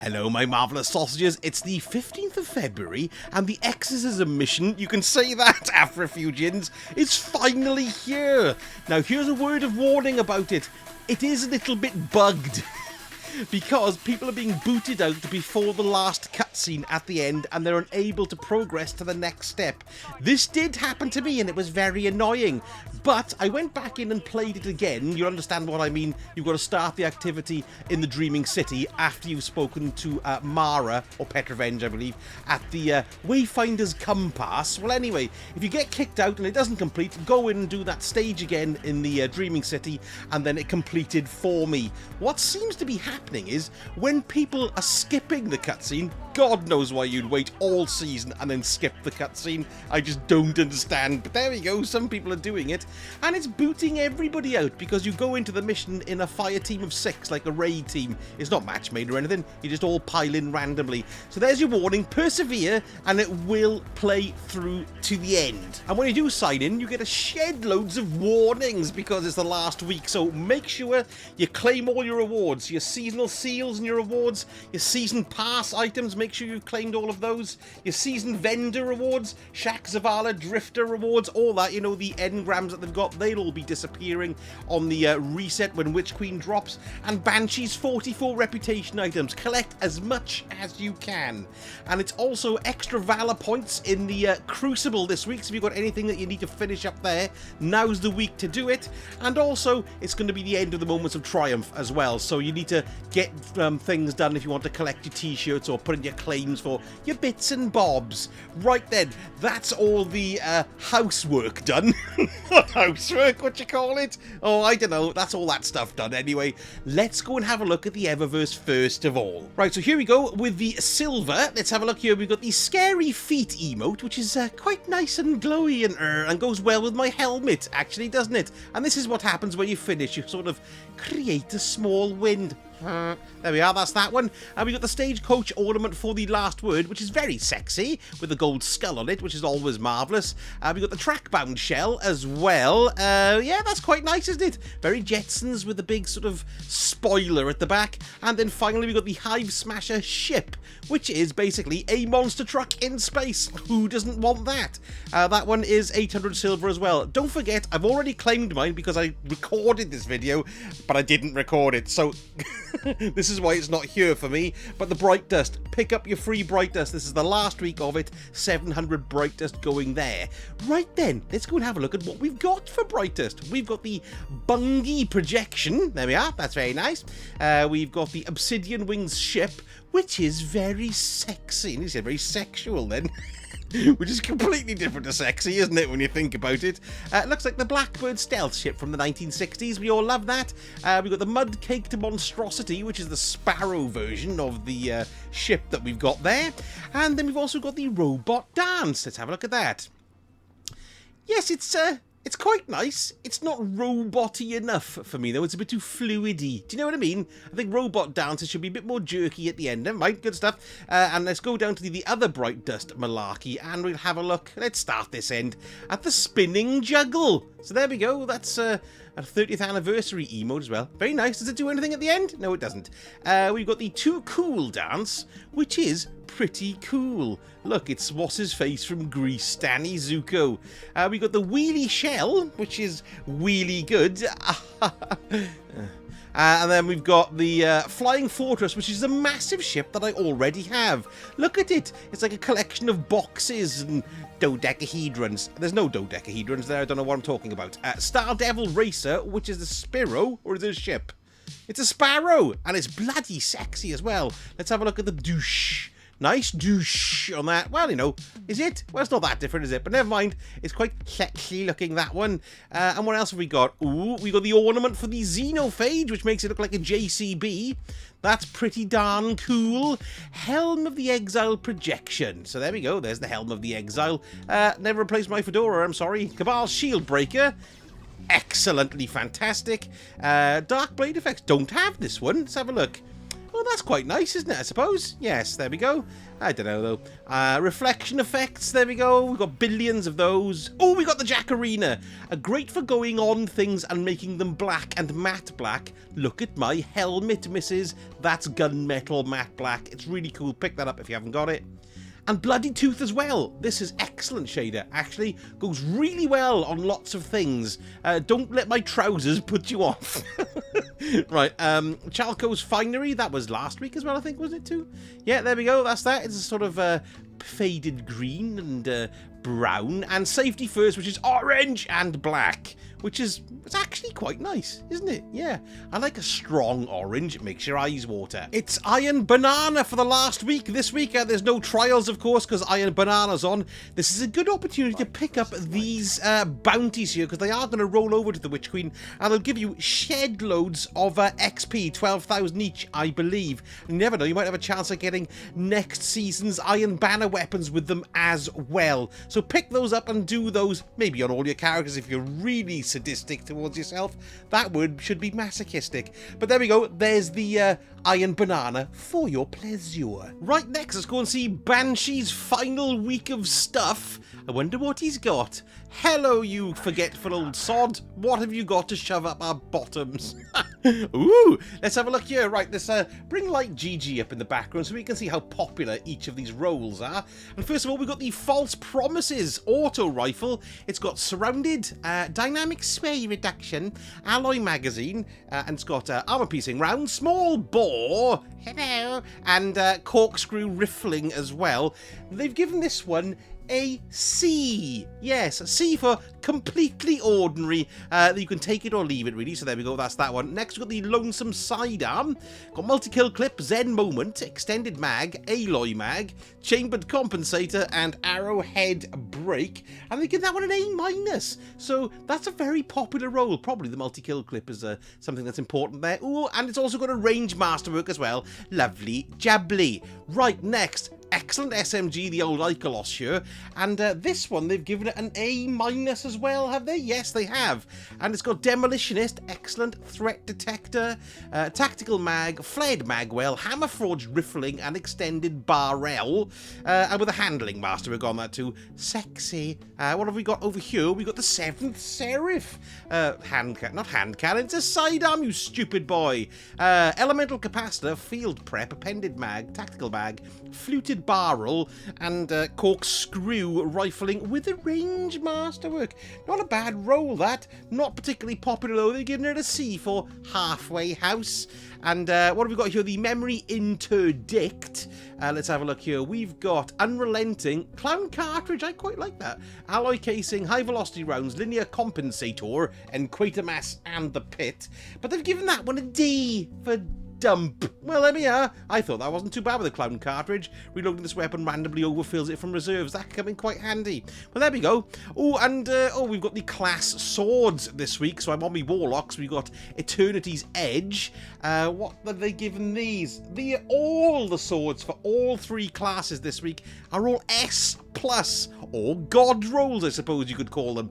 Hello, my marvellous sausages. It's the 15th of February, and the Exorcism mission, you can say that after a few gins, is finally here. Now, here's a word of warning about it. It is a little bit bugged. Because people are being booted out before the last cutscene at the end and they're unable to progress to the next step. This did happen to me and it was very annoying. But I went back in and played it again. You understand what I mean? You've got to start the activity in the Dreaming City after you've spoken to Mara, or Petrovenge, I believe, at the Wayfinder's Compass. Well, anyway, if you get kicked out and it doesn't complete, go in and do that stage again in the Dreaming City, and then it completed for me. What seems to be happening is when people are skipping the cutscene, God knows why you'd wait all season and then skip the cutscene. I just don't understand. But there we go, some people are doing it. And it's booting everybody out because you go into the mission in a fire team of 6, like a raid team. It's not match made or anything. You just all pile in randomly. So there's your warning. Persevere and it will play through to the end. And when you do sign in, you get a shed loads of warnings because it's the last week. So make sure you claim all your rewards, your seasonal seals and your rewards, your season pass items. Make sure you've claimed all of those. Your season vendor rewards, Shaq Zavala drifter rewards, all that, you know, the engrams that they've got, they'll all be disappearing on the reset when Witch Queen drops. And Banshee's 44 reputation items. Collect as much as you can. And it's also extra Valor points in the Crucible this week, so if you've got anything that you need to finish up there, now's the week to do it. And also, it's going to be the end of the Moments of Triumph as well, so you need to get things done if you want to collect your t-shirts or put in your claims for your bits and bobs. Right then, that's all the housework done. Not housework, what you call it? Oh, I don't know. That's all that stuff done anyway. Let's go and have a look at the Eververse first of all. Right, so here we go with the silver. Let's have a look here. We've got the scary feet emote, which is quite nice and glowy and goes well with my helmet, actually, doesn't it? And this is what happens when you finish. You sort of create a small wind. There we are, that's that one. And we got the stagecoach ornament for the last word, which is very sexy, with a gold skull on it, which is always marvellous. We got the track-bound shell as well. Yeah, that's quite nice, isn't it? Very Jetsons with a big sort of spoiler at the back. And then finally we got the Hive Smasher ship, which is basically a monster truck in space. Who doesn't want that? That one is 800 silver as well. Don't forget, I've already claimed mine because I recorded this video, but I didn't record it, so... This is why it's not here for me. But the Bright Dust, pick up your free Bright Dust. This is the last week of it. 700 Bright Dust going there. Right then, let's go and have a look at what we've got for Bright Dust. We've got the Bungie projection. There we are. That's very nice. We've got the Obsidian Wings ship, which is very sexy. And he said very sexual then. Which is completely different to sexy, isn't it, when you think about it? It looks like the Blackbird stealth ship from the 1960s. We all love that. We've got the Mud-Caked Monstrosity, which is the Sparrow version of the ship that we've got there. And then we've also got the Robot Dance. Let's have a look at that. Yes, it's quite nice. It's not robot-y enough for me, though. It's a bit too fluidy. Do you know what I mean? I think Robot Dancer should be a bit more jerky at the end. Never mind, good stuff. And let's go down to the other Bright Dust malarkey, and we'll have a look. Let's start this end at the Spinning Juggle. So there we go. That's a 30th anniversary emote as well. Very nice. Does it do anything at the end? No, it doesn't. We've got the Too Cool dance, which is pretty cool. Look, it's what's his face from Grease, Danny Zuko. We got the Wheelie Shell, which is wheelie good. And then we've got the Flying Fortress, which is a massive ship that I already have. Look at it. It's like a collection of boxes and dodecahedrons. There's no dodecahedrons there. I don't know what I'm talking about. Star Devil Racer, which is a Sparrow, or is it a ship? It's a Sparrow, and it's bloody sexy as well. Let's have a look at the douche. Nice douche on that. Well, you know, is it? Well, it's not that different, is it? But never mind. It's quite sexy looking, that one. And what else have we got? Ooh, we got the ornament for the Xenophage, which makes it look like a JCB. That's pretty darn cool. Helm of the Exile projection. So there we go. There's the Helm of the Exile. Never replaced my fedora, I'm sorry. Cabal Shield Breaker. Excellently fantastic. Dark Blade effects. Don't have this one. Let's have a look. Oh, that's quite nice, isn't it, I suppose? Yes, there we go. I don't know, though. Reflection effects, there we go. We've got billions of those. Oh, we got the Jacarina. Great for going on things and making them black and matte black. Look at my helmet, missus. That's gunmetal matte black. It's really cool. Pick that up if you haven't got it. And Bloody Tooth as well. This is excellent shader. Actually goes really well on lots of things. Don't let my trousers put you off. Right, Chalco's Finery. That was last week as well, I think, wasn't it too? Yeah, there we go. That's that. It's a sort of faded green and brown. And Safety First, which is orange and black. Which is, it's actually quite nice, isn't it? Yeah, I like a strong orange. It makes your eyes water. It's Iron Banana for the last week. This week, there's no trials, of course, because Iron Banana's on. This is a good opportunity to pick up these bounties here, because they are going to roll over to the Witch Queen, and they'll give you shed loads of XP, 12,000 each, I believe. You never know, you might have a chance of getting next season's Iron Banner weapons with them as well. So pick those up and do those, maybe on all your characters if you're really sadistic towards yourself. That word should be masochistic. But there we go. There's the Iron Banana for your pleasure. Right, next, let's go and see Banshee's final week of stuff. I wonder what he's got. Hello, you forgetful old sod. What have you got to shove up our bottoms? Ooh, let's have a look here. Right, let's bring Light GG up in the background so we can see how popular each of these roles are. And first of all, we've got the False Promises auto rifle. It's got surrounded, dynamic sway reduction, alloy magazine, and it's got armor piercing rounds, small bore, hello, and corkscrew riffling as well. They've given this one a C. Yes, a C for completely ordinary. You can take it or leave it, really. So there we go, that's that one. Next, we've got the Lonesome Sidearm. Got multi-kill clip, Zen Moment, extended mag, alloy mag, chambered compensator, and arrowhead break. And they give that one an A-. So that's a very popular role. Probably the multi-kill clip is something that's important there. Ooh, and it's also got a range masterwork as well. Lovely jabbly. Right, next. Excellent SMG, the old Icolos here. And this one, they've given it an A- as well, have they? Yes, they have. And it's got Demolitionist, excellent threat detector, tactical mag, flared magwell, hammer forged riffling, and extended barrel. And with a handling masterwork on that too. Sexy. What have we got over here? We got the 7th Seraph. Not hand cannon, it's a sidearm, you stupid boy. Elemental capacitor, field prep, appended mag, tactical mag, fluted barrel, and corkscrew rifling with a range masterwork. Not a bad roll, that. Not particularly popular, though. They've given it a C for Halfway House. And what have we got here? The Memory Interdict. Let's have a look here. We've got Unrelenting, Clown Cartridge, I quite like that. Alloy Casing, High Velocity Rounds, Linear Compensator, and Quatermass and the Pit. But they've given that one a D for dump. Well, there we are. I thought that wasn't too bad with the Clown Cartridge. Reloading this weapon randomly overfills it from reserves. That could come in quite handy. Well, there we go. Oh, and we've got the class swords this week. So I'm on my Warlocks. We've got Eternity's Edge. What have they given these? All the swords for all 3 classes this week are all S+, or God rolls, I suppose you could call them.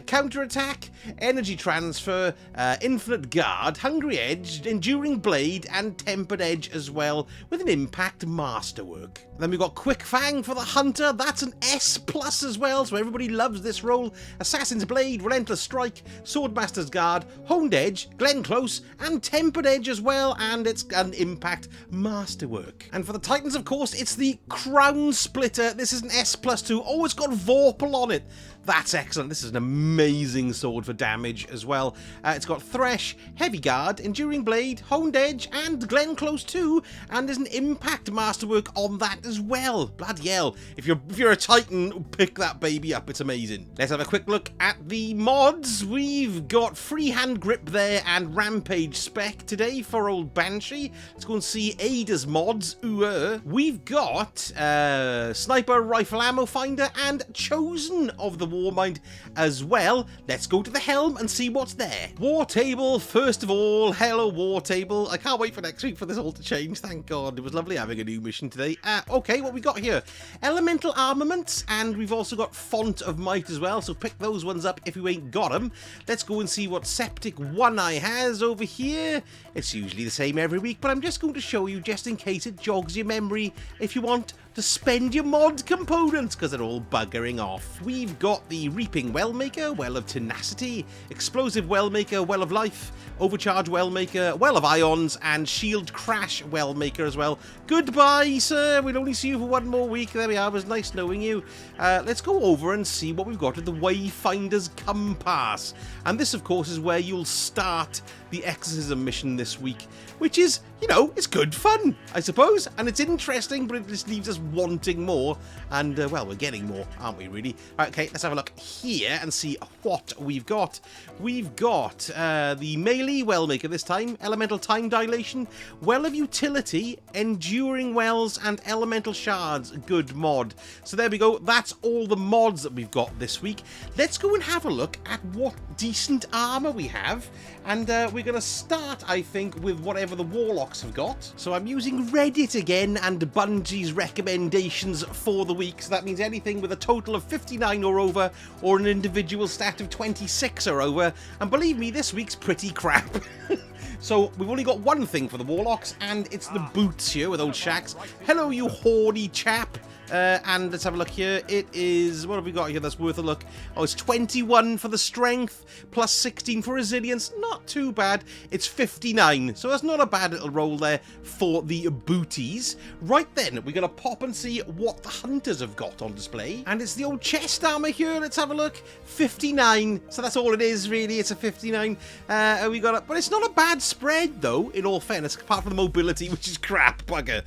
Counterattack, Energy Transfer, Infinite Guard, Hungry Edge, Enduring Blade, and Tempered Edge as well, with an Impact Masterwork. Then we've got Quick Fang for the Hunter. That's an S+ as well, so everybody loves this roll. Assassin's Blade, Relentless Strike, Swordmaster's Guard, Honed Edge, Glen Close, and Tempered Edge as well, and it's an Impact Masterwork. And for the Titans, of course, it's the Crown Splitter. This is an S+2. Oh, it's got Vorpal on it. That's excellent. This is an amazing sword for damage as well. It's got Thresh, Heavy Guard, Enduring Blade, Honed Edge, and Glen Close too. And there's an Impact Masterwork on that as well. Bloody hell. If you're a Titan, pick that baby up. It's amazing. Let's have a quick look at the mods. We've got Freehand Grip there and Rampage Spec today for old Banshee. Let's go and see Ada's mods. We've got Sniper Rifle Ammo Finder and Chosen of the Warmind as well. Let's go to the helm and see what's there. War Table, first of all. Hello, War Table. I can't wait wait for next week for this all to change. Thank God. It was lovely having a new mission today. Okay, what we got here? Elemental armaments, and we've also got Font of Might as well, so pick those ones up if you ain't got them. Let's go and see what Septic One Eye has over here. It's usually the same every week, but I'm just going to show you just in case it jogs your memory if you want to spend your mod components, because they're all buggering off. We've got the Reaping Wellmaker, Well of Tenacity, Explosive Wellmaker, Well of Life, Overcharge Wellmaker, Well of Ions, and Shield Crash Wellmaker as well. Goodbye, sir. We'll only see you for one more week. There we are. It was nice knowing you. Let's go over and see what we've got with the Wayfinder's Compass. And this, of course, is where you'll start the Exorcism mission this week, which is, you know, it's good fun, I suppose, and it's interesting, but it just leaves us wanting more, and, well, we're getting more, aren't we, really? Right, okay, let's have a look here and see what we've got. We've got the Melee Wellmaker this time, Elemental Time Dilation, Well of Utility, Enduring Wells, and Elemental Shards. Good mod. So there we go, that's all the mods that we've got this week. Let's go and have a look at what decent armor we have, and we're going to start, I think, with whatever the Warlocks have got. So I'm using Reddit again and Bungie's recommendations for the week. So that means anything with a total of 59 or over, or an individual stat of 26 or over. And believe me, this week's pretty crap. So we've only got one thing for the Warlocks, and it's the boots here with old Shax. Hello, you horny chap. And let's have a look here. It is, what have we got here that's worth a look? Oh, it's 21 for the strength, plus 16 for resilience. Not too bad. It's 59, so that's not a bad little roll there for the booties. Right then, we're going to pop and see what the hunters have got on display. And it's the old chest armor here. Let's have a look. 59, so that's all it is, really. It's a 59. We got it, but it's not a bad spread, though, in all fairness, apart from the mobility, which is crap, bugger.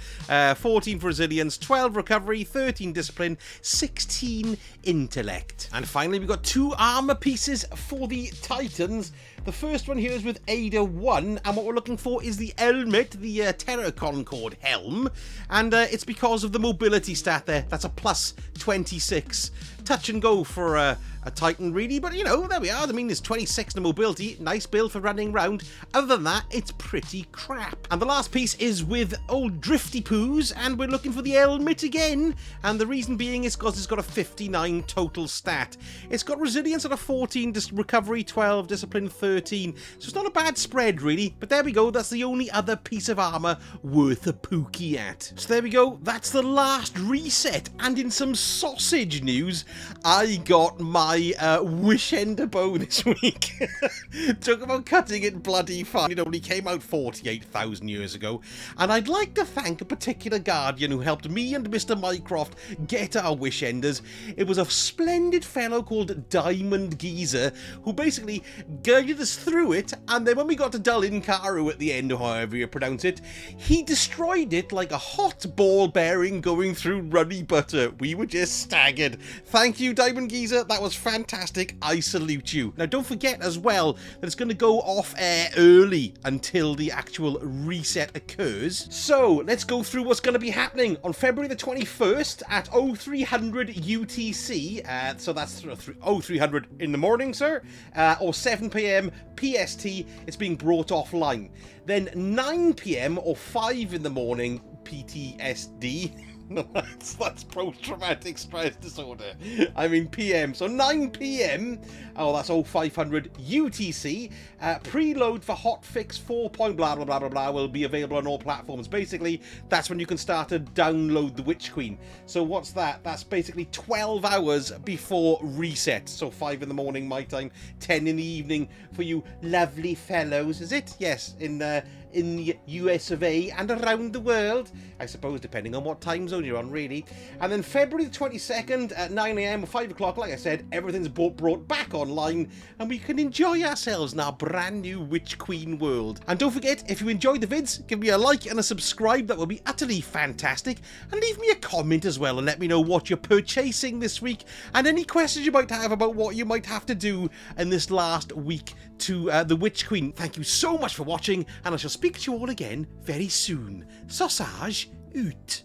14 for resilience, 12 recovery, 13 discipline, 16 intellect. And finally, we've got 2 armor pieces for the Titans. The first one here is with Ada 1, and what we're looking for is the helmet, the Terror Concord helm, and it's because of the mobility stat there. That's a plus 26. Touch and go for a Titan, really, but you know, there we are. I mean, there's 26 in mobility. Nice build for running around. Other than that, it's pretty crap. And the last piece is with old Drifty Poos, and we're looking for the helmet again. And the reason being is because it's got a 59 total stat. It's got resilience at a 14, recovery 12, discipline 13. So it's not a bad spread, really. But there we go. That's the only other piece of armor worth a pookie at. So there we go. That's the last reset. And in some sausage news, I got my Wish Ender bow this week. Talk about cutting it bloody fine. It only came out 48,000 years ago. And I'd like to thank a particular guardian who helped me and Mr. Mycroft get our Wish Enders. It was a splendid fellow called Diamond Geezer who basically guided us through it, and then when we got to Dulin-Karu at the end, or however you pronounce it, he destroyed it like a hot ball bearing going through runny butter. We were just staggered. Thank you, Diamond Geezer. That was fantastic. I salute you. Now, don't forget as well that it's going to go off air early until the actual reset occurs. So, let's go through what's going to be happening on February the 21st at 0300 UTC. So that's 0300 in the morning, sir, or 7 PM PST. It's being brought offline. Then 9 PM or 5 in the morning PTSD. That's post-traumatic stress disorder. I mean PM. So 9 PM. Oh, that's 0500 UTC. Preload for hotfix 4. Blah blah blah blah blah will be available on all platforms. Basically, that's when you can start to download the Witch Queen. So what's that? That's basically 12 hours before reset. So 5 in the morning my time, 10 in the evening for you lovely fellows. Is it? Yes. In the US of A and around the world, I suppose, depending on what time zone you're on, really. And then February the 22nd at 9 AM or 5 o'clock, like I said, everything's brought back online, and we can enjoy ourselves in our brand new Witch Queen world. And don't forget, if you enjoyed the vids, give me a like and a subscribe. That would be utterly fantastic. And leave me a comment as well and let me know what you're purchasing this week, and any questions you might have about what you might have to do in this last week to the Witch Queen. Thank you so much for watching, and I shall speak to you all again very soon. Sausage out.